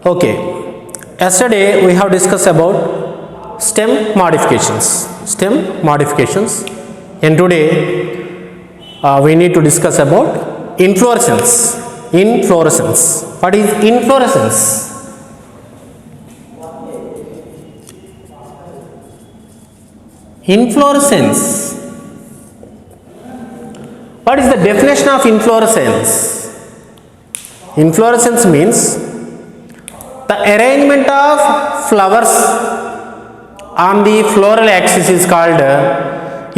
Okay, yesterday we have discussed about stem modifications, and today we need to discuss about inflorescence. What is inflorescence? What is the definition of inflorescence? Inflorescence means the arrangement of flowers on the floral axis is called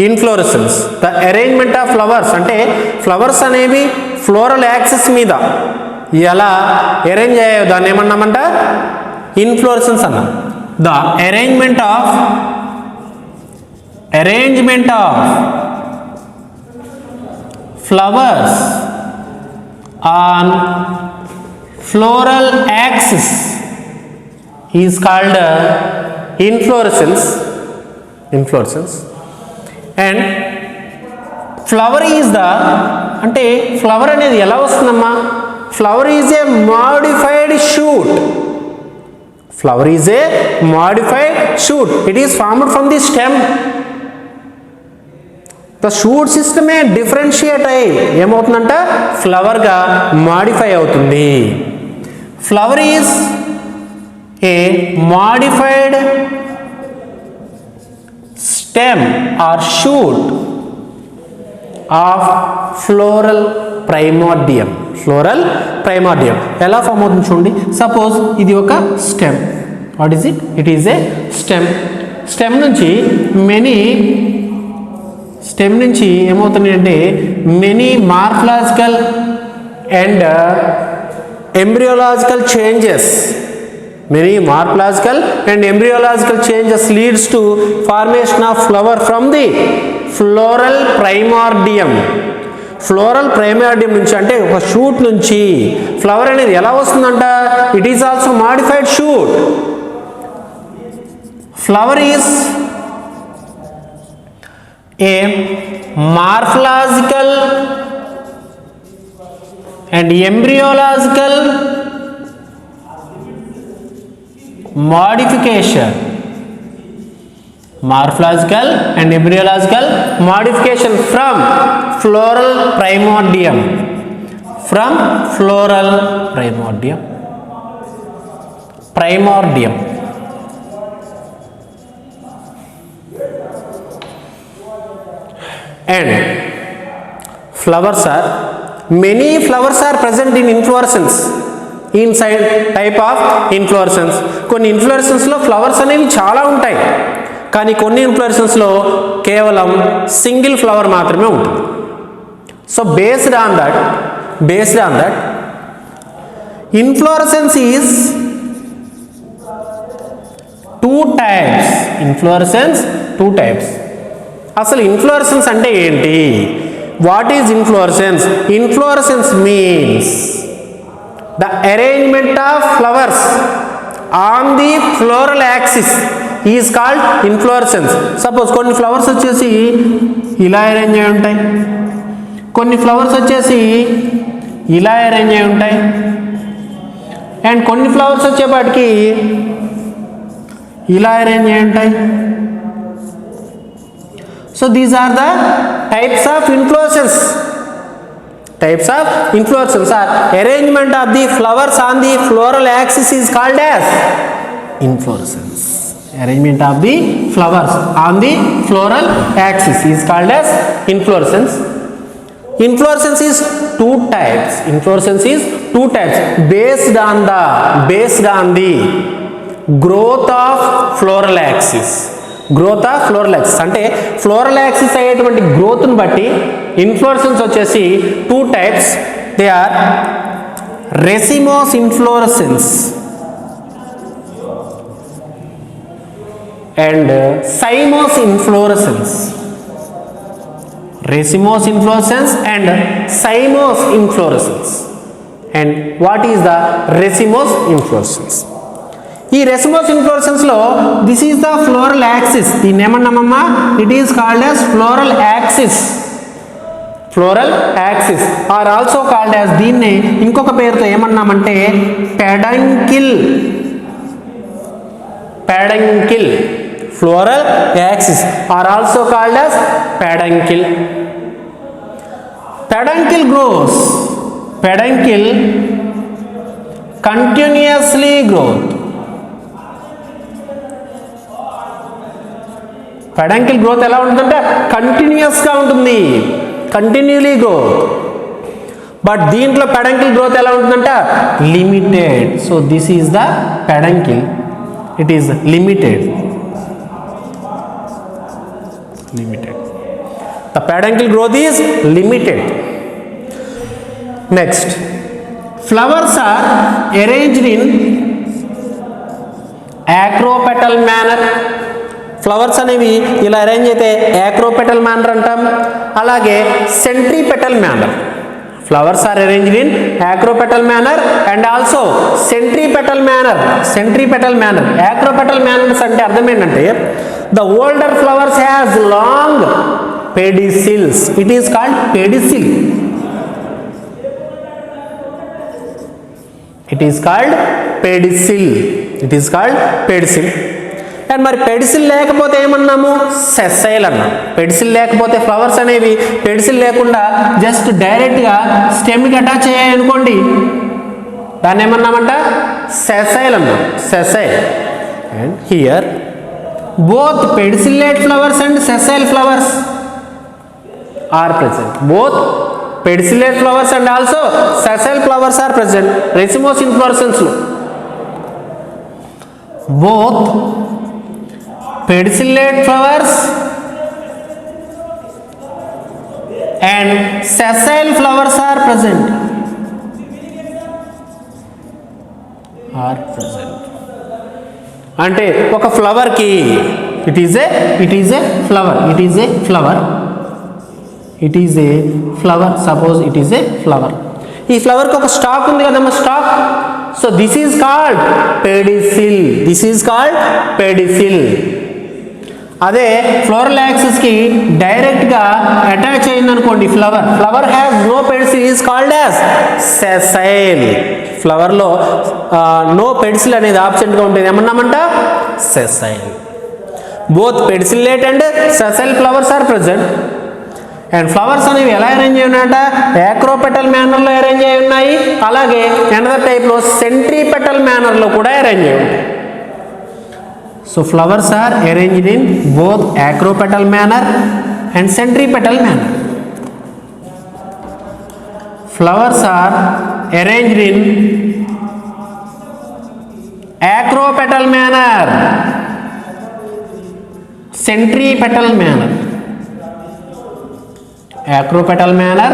inflorescence. The arrangement of flowers అంటే flowers అనేవి floral axis మీద ఎలా arrange అయ్యాయో దాన్ని ఏమన్నామంట inflorescence అన్నాం. The arrangement of flowers on floral axis is called inflorescence. And flower is the అంటే flower అనేది ఎలా వస్తుందమ్మా? Flower is a modified shoot. It is formed from the stem. The shoot system differentiate అయ్యి ఏమవుతుందంట ఫ్లవర్గా modify అవుతుంది. Flower is a modified stem or shoot of floral primordium. ఎలా form అవుతుంది చూడండి. Suppose ఇది ఒక stem. What is it? It is a stem నుంచి ఏమవుతుంది అంటే many morphological and embryological changes leads to formation of flower from the floral primordium. నుంచి అంటే ఒక షూట్ నుంచి ఫ్లవర్ అనేది ఎలా వస్తుందంట? It is also modified shoot. Flower is a morphological and embryological modification from floral primordium. And many flowers are present in inflorescence. Inside type of inflorescence. కొన్ని inflorescence లో flowers అనేవి చాలా ఉంటాయి, కానీ కొన్ని inflorescence లో కేవలం సింగిల్ ఫ్లవర్ మాత్రమే ఉంటుంది. So based on that inflorescence is two types. అసలు ఇన్ఫ్లోరెసెన్స్ అంటే ఏంటి? What is inflorescence? Inflorescence means the arrangement of flowers on the floral axis is called inflorescence. Suppose కొన్ని ఫ్లవర్స్ వచ్చేసి ఇలా అరేంజ్ అయి ఉంటాయి, కొన్ని ఫ్లవర్స్ వచ్చేసి ఇలా అరేంజ్ అయి ఉంటాయి, అండ్ కొన్ని ఫ్లవర్స్ వచ్చేపాటికి ఇలా అరేంజ్ అయి ఉంటాయి. So these are the types of inflorescence. Are arrangement of the flowers on the floral axis is called as inflorescence. Arrangement of the flowers on the floral axis is called as inflorescence. Inflorescence is two types. Based on the growth of floral axis. అంటే floral axis అయ్యేటువంటి గ్రోత్ని బట్టి inflorescence వచ్చేసి two types. They are racemose inflorescence and cymose inflorescence. And what is the racemose inflorescence? ఈ racemose inflorescence లో this is the floral axis. దీన్ని ఏమన్నామమ్మా? It is called as floral axis. Floral axis are also called as, దీన్ని ఇంకొక పేరుతో ఏమన్నామంటే peduncle. Peduncle floral axis are also called as peduncle. Peduncle grows, peduncle continuously growth. Peduncle growth ఎలా ఉంటుందంటే కంటిన్యూస్గా ఉంటుంది, కంటిన్యూలీ గ్రోత్. బట్ దీంట్లో peduncle growth ఎలా ఉంటుందంటే limited. So this is the peduncle, it is limited. Limited. The peduncle growth is limited. Next, flowers are arranged in acropetal manner. Flowers అనేవి ఇలా arrange అయితే యాక్రోపెటల్ మేనర్ అంటాం. అలాగే centripetal manner. Flowers are arranged in acropetal manner and also centripetal manner. Centripetal manner, acropetal manners అంటే అర్థం ఏంటంటే the older flowers has long pedicels. It is called pedicel. It is called pedicel. It is called pedicel. And మరి pedicel లేకపోతే ఏమన్నాము sessile అన్నాం. Pedicel లేకపోతే flowers అనేవి pedicel లేకుండా just డైరెక్ట్గా స్టెమ్కి అటాచ్ అయ్యాయి అనుకోండి, దాన్ని ఏమన్నామంట సెసైల్ అన్నాం. Sessile. And here both pedicellate flowers and sessile flowers are present. Both pedicellate flowers and also sessile flowers are present. Racemose inflorescence lo both pedicellate flowers and sessile flowers are present. అంటే ఒక ఫ్లవర్కి it is a flower, it is a flower, suppose it is a flower. ఈ ఫ్లవర్కి ఒక stalk ఉంది కదమ్మా, stalk. So this is called pedicel. This is called pedicel. అదే floral యాక్సిస్కి డైరెక్ట్గా అటాచ్ అయింది అనుకోండి flower has no pedicel, is called as sessile. ఫ్లవర్లో నో పెడిసిల్ అనేది ఆబ్సెంట్గా ఉంటుంది, ఏమన్నామంట sessile. Both pedicellate and sessile flowers are present. And flowers అనేవి ఎలా అరేంజ్ అయి ఉన్నాయంట యాక్రోపెటల్ మేనర్లో అరేంజ్ అయి ఉన్నాయి. అలాగే అనదర్ టైప్లో సెంట్రీపెటల్ మేనర్లో కూడా అరేంజ్ అయి ఉంటాయి. So flowers are arranged in both acropetal manner and centripetal manner. Flowers are arranged in acropetal manner, centripetal manner. Acropetal manner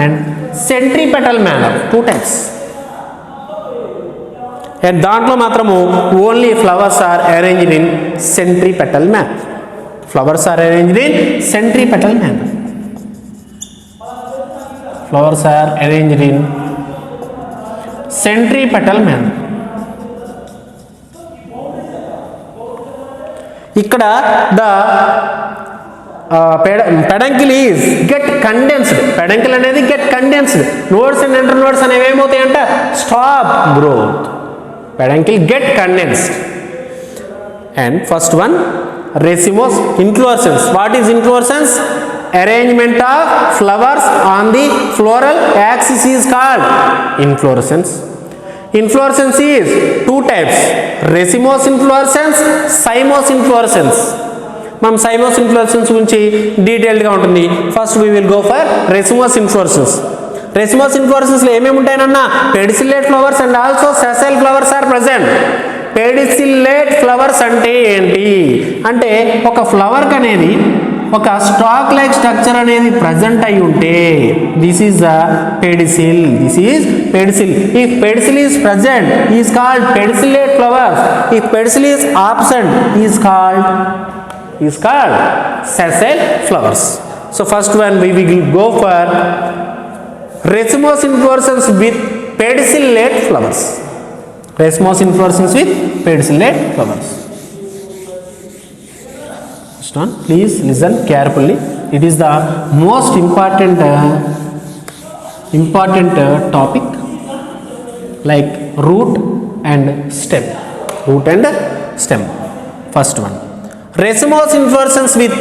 and centripetal manner, two types. And దాంట్లో మాత్రము only flowers are arranged in centripetal manner. Flowers are arranged in centripetal manner. Flowers are arranged in centripetal manner. ఇక్కడ the peduncle is get condensed. peduncle అనేది get condensed. nodes and internodes అనేవి ఏమవుతాయంట stop growth. peduncle get condensed. And first one racemose inflorescence. What is inflorescence? Arrangement of flowers on the floral axis is called inflorescence. Inflorescence is two types, racemose inflorescence, cymose inflorescence. మనం cymose inflorescence గురించి డీటెయిల్డ్గా ఉంటుంది. First we will go for racemose inflorescence. racemose inflorescence లో ఏమేమి ఉంటాయనన్నా pedicellate flowers and also sessile flowers are present. pedicellate flowers అంటే ఏంటి అంటే ఒక ఫ్లవర్కి అనేది ఒక స్టాక్ లైక్ స్ట్రక్చర్ అనేది ప్రజెంట్ అయి ఉంటే this is the pedicel. This is pedicel. If pedicel is present is called pedicellate flowers. If pedicel is absent is called sessile flowers. So first one we will go for racemose inflorescence with pedicellate flowers. Racemose inflorescence with pedicellate flowers. Please listen carefully. It is the most important topic, like root and stem. Root and stem. First one, racemose inflorescence with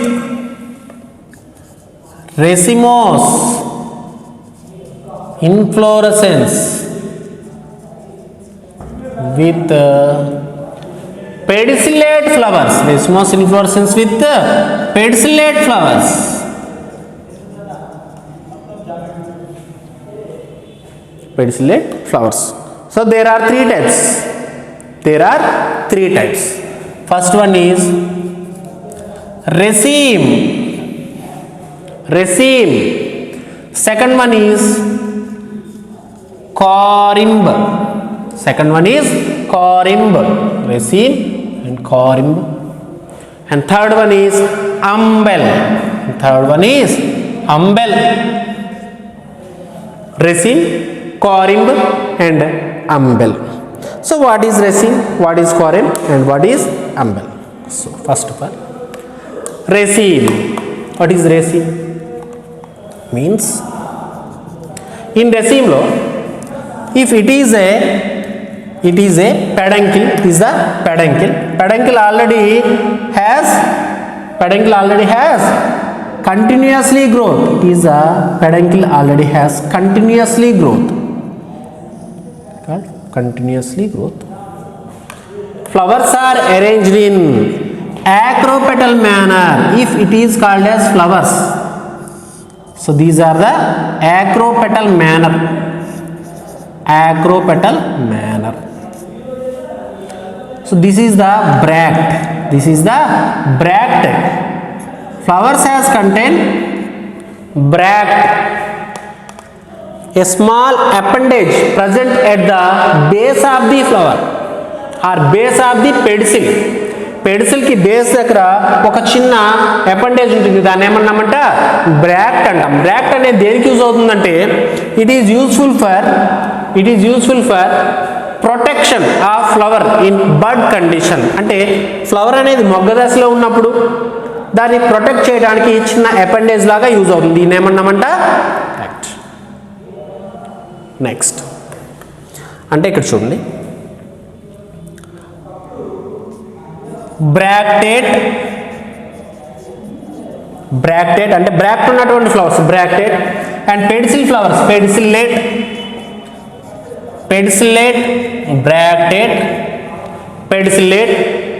pedicellate flowers. Racemose inflorescence with pedicellate flowers. Pedicellate flowers. So there are three types. First one is raceme. Second one is corymb. Raceme and corymb. And third one is umbel. Raceme, corymb and umbel. So what is raceme, what is corymb and what is umbel? So first of all, raceme. What is raceme? Means in raceme law, if it is a peduncle, peduncle already has continuously growth. Peduncle already has continuously growth. Flowers are arranged in acropetal manner if it is called as flowers. So these are the acropetal manner. So this is the bract. Flowers has contain bract, a small appendage present at the base of the flower or base of the pedicel. Pedicel కి base దగ్గర ఒక చిన్న appendage ఉంటుంది, దాన్ని ఏమన్నామంట bract అంటాం. Bract అనేది దేనికి use అవుతుందంటే it is useful for protection of flower in bud condition. అంటే ఫ్లవర్ అనేది మొగ్గ దశలో ఉన్నప్పుడు దాన్ని ప్రొటెక్ట్ చేయడానికి చిన్న అపెండేజ్ లాగా యూజ్ అవుతుంది. దీన్ని ఏమన్నామంట బ్రాక్ట్. నెక్స్ట్ అంటే ఇక్కడ చూడండి, బ్రాక్టేట్ అంటే బ్రాక్ట్ ఉన్నటువంటి flowers bracteate. And pedicel flowers pedicellate, bracteate, pedicellate.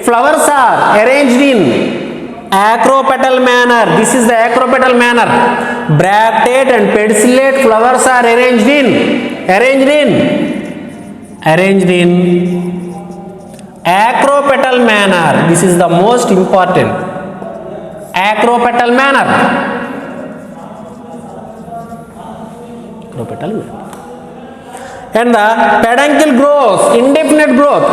Flowers are arranged in acropetal manner. This is the acropetal manner. Bractate and pedicellate flowers are arranged in acropetal manner. This is the most important. Acropetal manner. And the peduncle grows indefinite growth.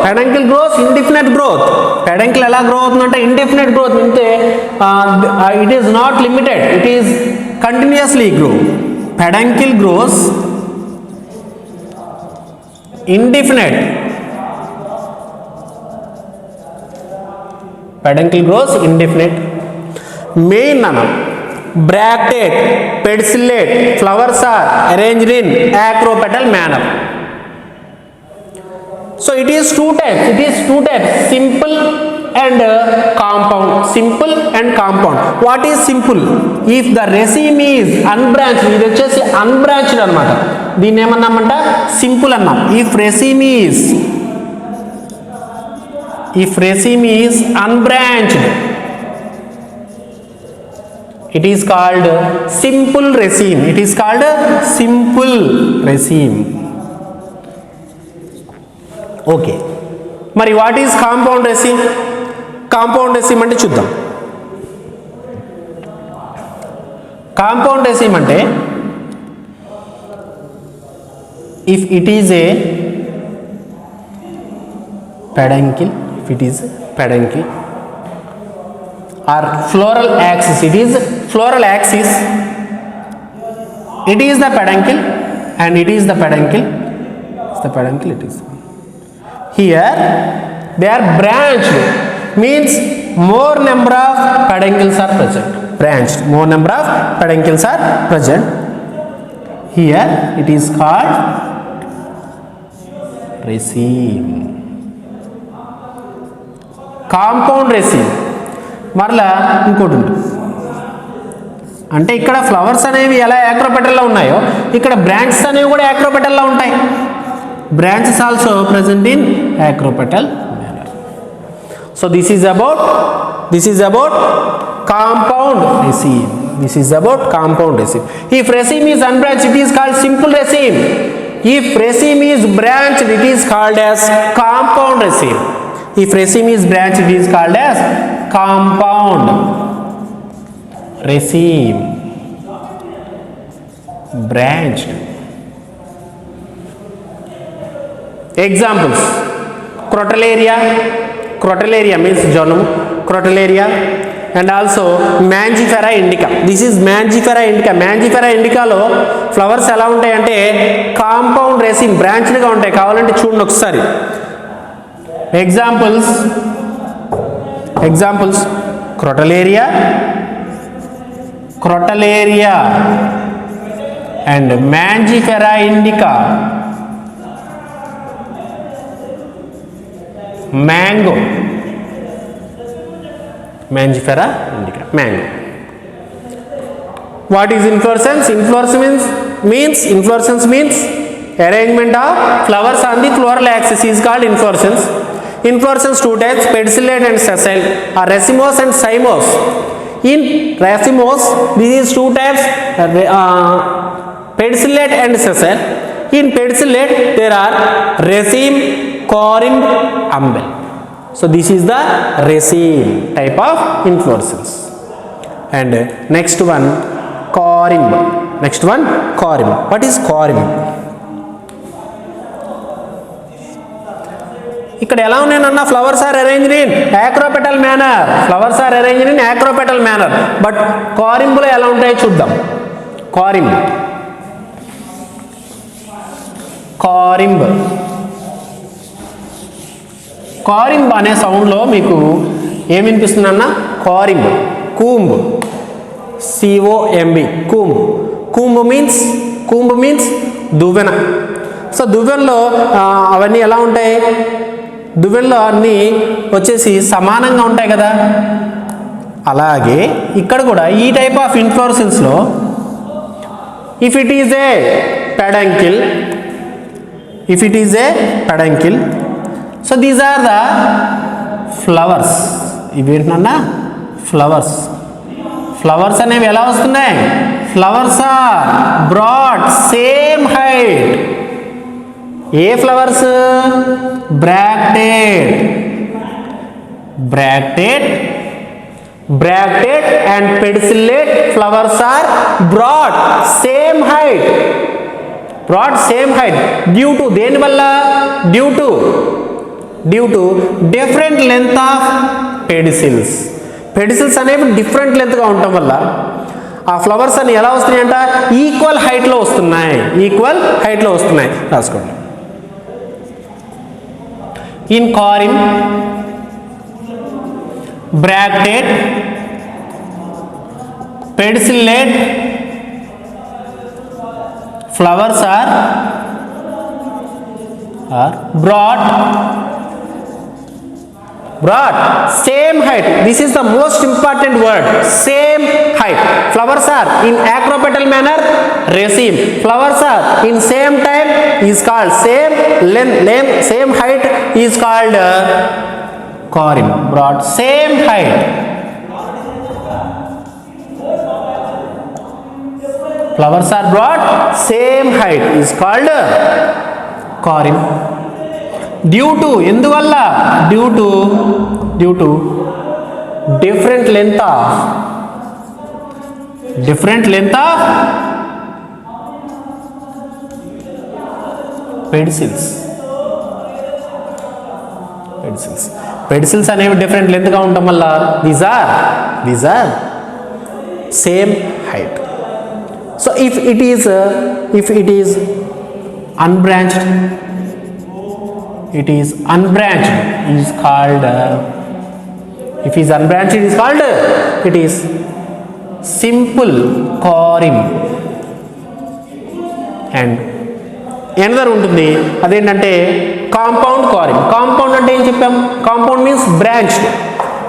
Peduncle ఎలా grow అవుతుందంటే indefinite growth అంటే it is not limited, it is continuously grow. Peduncle grows indefinite. Main bractate, pedicellate flowers are arranged in acropetal manner. So it is two types, simple and compound. What is simple? If the raceme is unbranched, ఇది వచ్చేసి unbranched అన్నమాట, దీన్ని ఏమన్నామంట simple అన్నాం. If raceme is unbranched, it is called simple raceme. Okay, మరి what is compound raceme? అంటే చూద్దాం. Compound raceme అంటే if it is a peduncle, or floral axis, it is the peduncle and it is the peduncle. Here they are branched, means more number of peduncles are present. branched. More number of peduncles are present. Here it is called raceme. Compound raceme. మరలా ఇంకోటి ఉంటుంది. అంటే ఇక్కడ flowers అనేవి ఎలా యాక్రోపెటల్లో ఉన్నాయో ఇక్కడ branches అనేవి కూడా యాక్రోపెటల్లో ఉంటాయి. Branches also present in acropetal manner. So this is about compound raceme. This is about compound raceme. If raceme is unbranched, it is called simple raceme. If raceme is branched, it is called as compound raceme. If raceme is branched, it is called as compound raceme. Branched. Examples: Crotalaria means jonum, Crotalaria, and also Mangifera indica. This is Mangifera indica. Mangifera indica లో flowers ఎలా ఉంటాయి అంటే compound racing బ్రాంచ్డ్గా ఉంటాయి. కావాలంటే చూడండి ఒకసారి. Examples Crotalaria and Mangifera indica. Mango, Mangifera indica, mango. What is inflorescence? Inflorescence means arrangement of flowers on the floral axis is called inflorescence. Inflorescence two types, pedicellate and sessile, or racemose and cymose. In racemose, these is two types, pedicellate and sessile. In pedicellate, there are raceme, corymb, umbel. So this is the raceme type of inflorescence. And next one corymb. What is corymb? ఇక్కడ ఎలా ఉన్నాయన్న flowers are arranged in acropetal manner. But కారింబ్లో ఎలా ఉంటాయో చూద్దాం. Corymb అనే సౌండ్లో మీకు ఏమి వినిపిస్తుందన్న? Corymb, comb, COMB, comb means దువ్వెన. సో దువ్వెనలో అవన్నీ ఎలా ఉంటాయి? దువ్వెనలో అన్నీ వచ్చేసి సమానంగా ఉంటాయి కదా. అలాగే ఇక్కడ కూడా ఈ టైప్ ఆఫ్ ఇన్ఫ్లోరెసెన్స్లో if it is a peduncle, so these are the flowers. ఇవేంటన్నా ఫ్లవర్స్ అనేవి ఎలా వస్తున్నాయి? Flowers are brought same height. ఏ flowers? bracted and pedicellate flowers are broad same height. Due to దేని వల్ల? Due to different length of pedicels అనేవి different లెంత్గా ఉండటం వల్ల ఆ ఫ్లవర్స్ అని ఎలా వస్తున్నాయంట? ఈక్వల్ హైట్లో వస్తున్నాయి. రాసుకోండి. In corymb, bracted, pedicellate flowers are broad same height. This is the most important word, same height. Flowers are in acropetal manner, raceme. Flowers are in same time is called same length, same height is called corymb. Broad same height. Flowers are broad same height is called corymb. Due to ఎందువల్ల? Due to different length of pedicels అనేవి different లెంత్గా ఉండటం వల్ల these are same height. So if it is unbranched, it is called it is simple corymb. And another ఉంటుంది, అదేంటంటే compound corymb. Compound అంటే ఏం చెప్పాం? Compound means branched.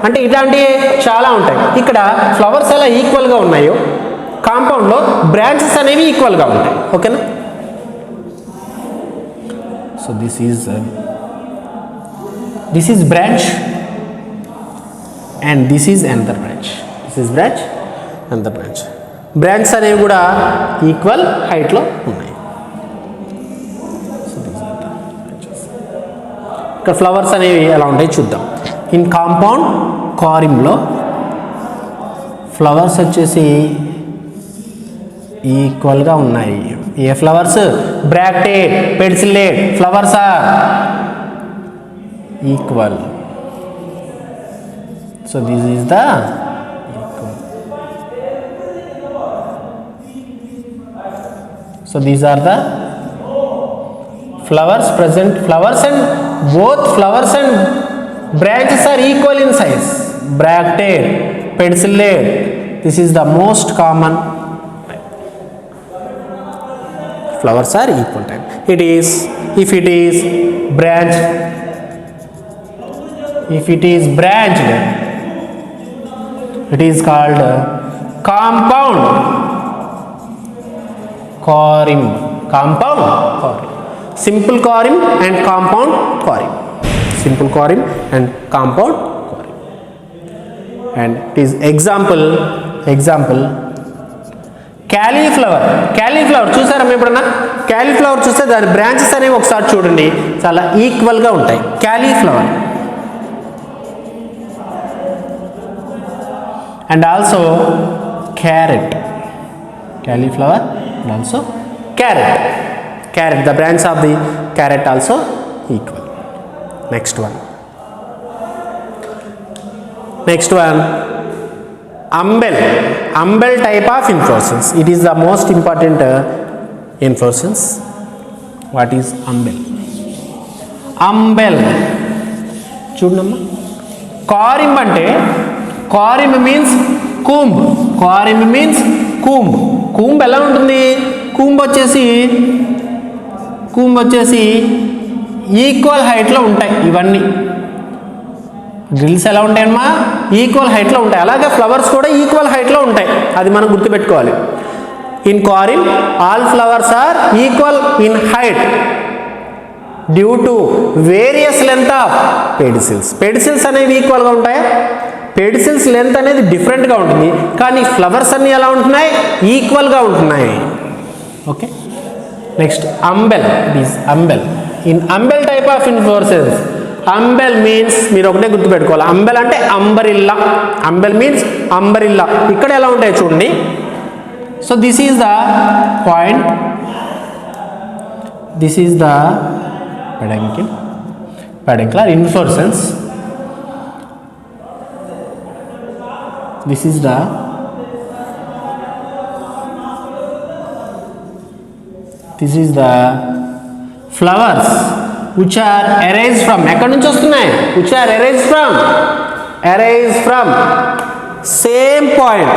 అంటే ఇట్లాంటివి చాలా ఉంటాయి. ఇక్కడ ఫ్లవర్స్ ఎలా ఈక్వల్గా ఉన్నాయో కాంపౌండ్లో బ్రాంచెస్ అనేవి ఈక్వల్గా ఉంటాయి. ఓకేనా? So this is branch and this is another branch. This is branch, another branch. Branches అనేవి కూడా ఈక్వల్ హైట్లో ఉన్నాయి. So these are the branches. ఇక్కడ ఫ్లవర్స్ అనేవి ఎలా ఉంటాయి చూద్దాం. ఇన్ కాంపౌండ్ కారిమ్లో ఫ్లవర్స్ వచ్చేసి ఈక్వల్గా ఉన్నాయి. ఏ flowers? Bracteate, pedicellate flowers are equal. So this is the equal. So these are the flowers present. Flowers and both flowers and branches are equal in size. Bracteate, pedicellate, this is the most common type. Flowers are equal type. It is, if it is branched, if it is branched, it is called compound carim. Compound carim. Simple carim and compound carim. Simple carim and compound carim. And it is example cauliflower. Cauliflower చూసారా మీరు ఎప్పుడన్నా? cauliflower చూస్తే దాని branches అనేవి ఒకసారి చూడండి, చాలా ఈక్వల్గా ఉంటాయి. cauliflower and also carrot. Cauliflower and also carrot. Carrot, the branch of the carrot also equal. Next one umbel. Umbel type of inflorescence. It is the most important inflorescence. What is umbel? Umbel చూడమ్మా. Corymb అంటే, corymb means comb. Corymb means comb. Comb ఎలా ఉంటుంది? Comb వచ్చేసి equal హైట్లో ఉంటాయి. ఇవన్నీ grills ఎలా ఉంటాయమ్మా? Equal హైట్లో ఉంటాయి. అలాగే ఫ్లవర్స్ కూడా ఈక్వల్ హైట్లో ఉంటాయి. అది మనం గుర్తుపెట్టుకోవాలి. In corymb all flowers are equal in height due to various length of pedicels. Pedicels అనేవి ఈక్వల్గా ఉంటాయి. పెడిసిల్స్ లెంత్ అనేది డిఫరెంట్గా ఉంటుంది, కానీ ఫ్లవర్స్ అన్నీ ఎలా ఉంటున్నాయి? ఈక్వల్గా ఉంటున్నాయి. Okay. Next umbel. This umbel. In umbel type of inflorescence, umbel means మీరు ఒకటే గుర్తుపెట్టుకోవాలి, అంబెల్ అంటే అంబరిల్లా. Umbel means umbrella. ఇక్కడ ఎలా ఉంటాయి చూడండి. So this is the point, this is the peduncular inflorescence. This is the flowers which are arise from, ఎక్కడి నుంచి వస్తున్నాయి? which are arise from same point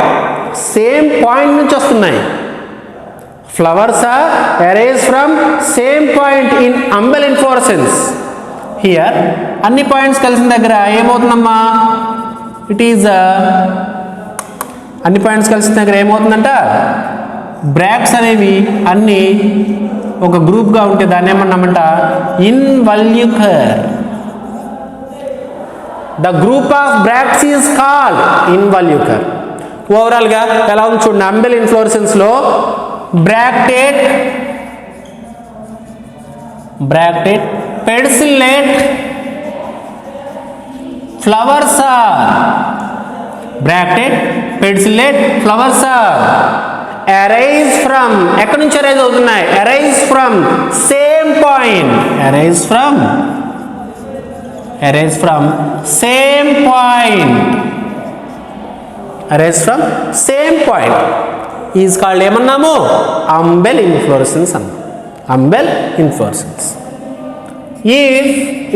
నుంచి వస్తున్నాయి. Flowers are arise from same point in umbel inflorescence. Here అన్ని points కలిసిన దగ్గర ఏమవుతుందమ్మా? It is అన్ని points కలిసిన దగ్గర ఏమవుతుందంట? బ్రాక్ట్స్ అనేవి అన్నీ ఒక గ్రూప్గా ఉంటే దాన్ని ఏమన్నామంట? Involucre. The group of bracts is called involucre. ఓవరాల్గా ఎలా ఉంది చూడండి. అంబెల్ ఇన్ఫ్లోరెసెన్స్లో bracteate, pedicellate flowers are, bracteate, pedicellate flowers are arise from, ఎక్కడి నుంచి అరైజ్ అవుతున్నాయి? arise from same point, arise from same point is called ఏమన్నాము? అంబెల్ ఇన్ఫ్లోరెసెన్స్ అన్నాము. Umbel inflorescence. if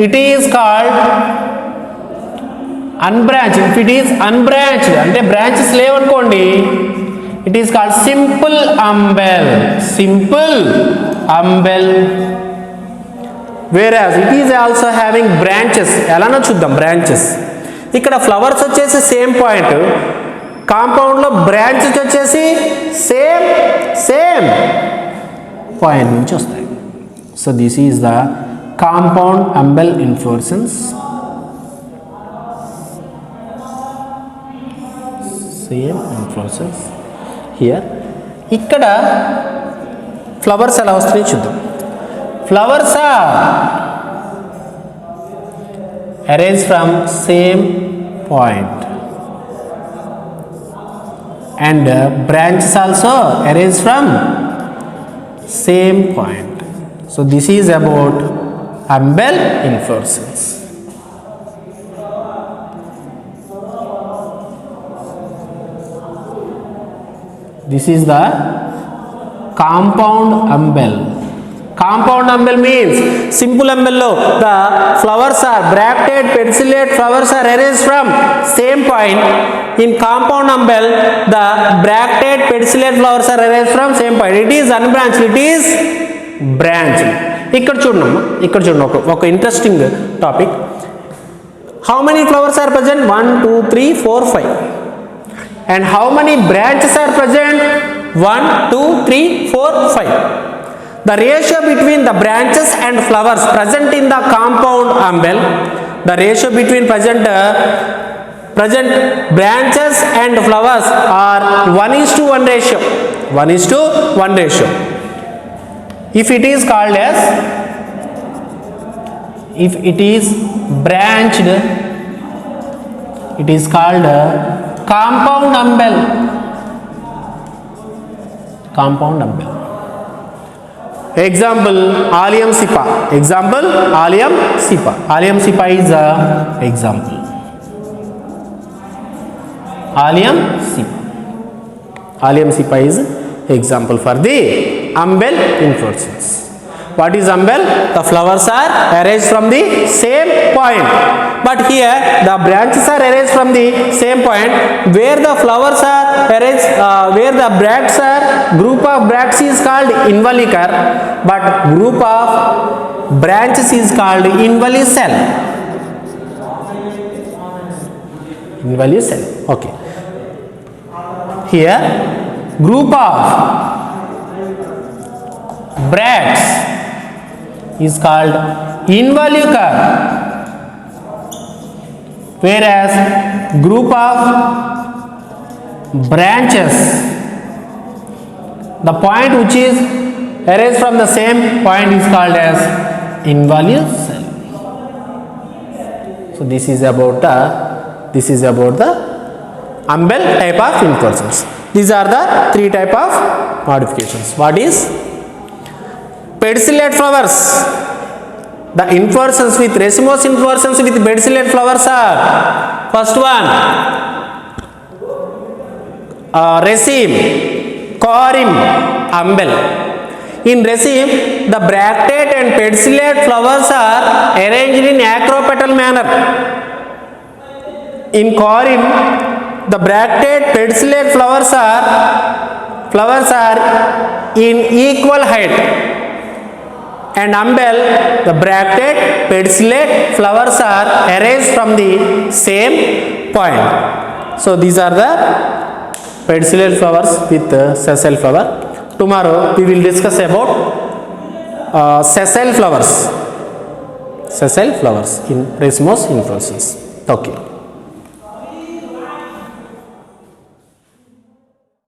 it is called unbranched, if it is unbranched అంటే branches లేవనుకోండి, It is called simple umbel. Simple umbel. Whereas it is also having branches. ఎలానో చూద్దాం branches. ఇక్కడ flowers వచ్చేసి same point, కాంపౌండ్లో branches వచ్చేసి same point నుంచి వస్తాయి. So this is the compound umbel inflorescence. Same inflorescence here. ఇక్కడ flowers ఎలా వస్తాయో చూద్దాం. Flowers are arranged from same point and branches also arranged from same point. So this is about umbel inflorescence. This is the compound umbel. Compound umbel means simple umbel lo the flowers are bracted pedicellate flowers are arranged from same point. In compound umbel the bracted pedicellate flowers are arranged from same point. It is unbranched, it is branched. ఇక్కడ చూడండి ఒక interesting topic. How many flowers are present? 1 2 3 4 5. And how many branches are present? 1 2 3 4 5. The ratio between the branches and flowers present in the compound umbel, the ratio between present branches and flowers are 1:1 ratio. 1:1 ratio. If it is called as, if it is branched, it is called compound umbel. Compound umbel. Example Allium Cepa. Example Allium Cepa. Allium Cepa is a example. Allium Cepa. Allium Cepa is example for the umbel inflorescence. What is umbel? The flowers are arranged from the same point, but here the branches are arranged from the same point. Where the flowers are arranged, where the bracts are, group of bracts is called involucre, but group of branches is called involucell. Involucell. Okay. Here group of bracts is called involucre, whereas group of branches, the point which is arranged from the same point is called as involucell. So this is about the umbel type of inflorescence. These are the 3 type of modifications. What is pedicellate flowers? The inflorescence with racemose inflorescence with pedicellate flowers are, first one raceme, corymb, umbel. In raceme the bracted and pedicellate flowers are arranged in acropetal manner. In corymb the bracted pedicellate flowers are in equal height, and umbel the bracted pedicellate flowers are arranged from the same point. So these are the pedicellate flowers with sessile flower. Tomorrow we will discuss about sessile flowers in racemose inflorescence. Okay.